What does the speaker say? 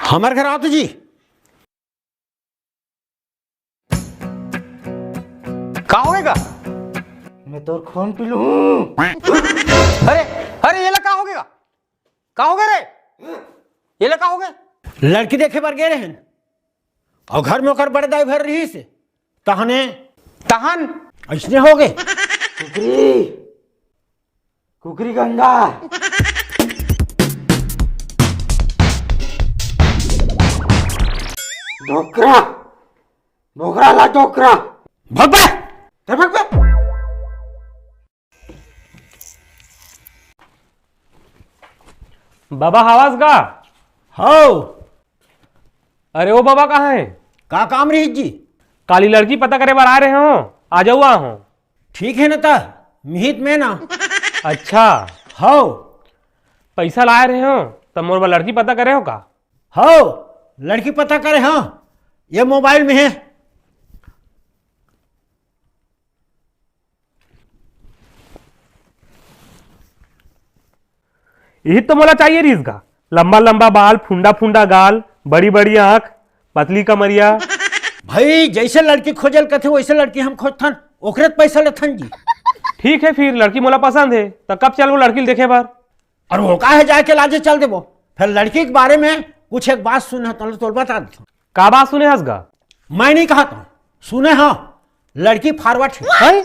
हमारे घर आओ तो जी। कहा होगा? मैं तो खून पी लूं। अरे अरे ये लगा हो गया, कहा हो गया रे? ये लगा हो गया? लड़की देखे बार गए रहे और घर में ओकर बड़े दाई भर रही से तहने तहन ऐसने हो गए। कुकरी कुकरी गंगा डोकरा डोकरा ला डोकरा भग बे भग बे। बाबा हवास का हो अरे वो बाबा कहाँ है? का काम रही जी? काली लड़की पता करे बार आ रहे हो, आ जाओ हो। ठीक है ना ता मिहित में ना। अच्छा हो पैसा लाए रहे हो तब मोर लड़की पता करे हो का? हो लड़की पता करे हाँ ये मोबाइल में है। यही तो मोला चाहिए रीस का, लंबा लंबा बाल, फुंडा फुंडा गाल, बड़ी बड़ी आंख, पतली कमरिया। भाई जैसे लड़की खोजल कथे वैसे लड़की हम खोजथन, ओकरे पैसा लेथन जी। ठीक है फिर लड़की मोला पसंद है तो कब चल वो लड़की देखे बार? और वो का है जाके लाजे चल देबो। फिर लड़की के बारे में कुछ एक बात सुने तो बता दे। का बात सुने हंसगा? मैं नहीं कहा था, सुने हाँ लड़की फॉरवर्ड है।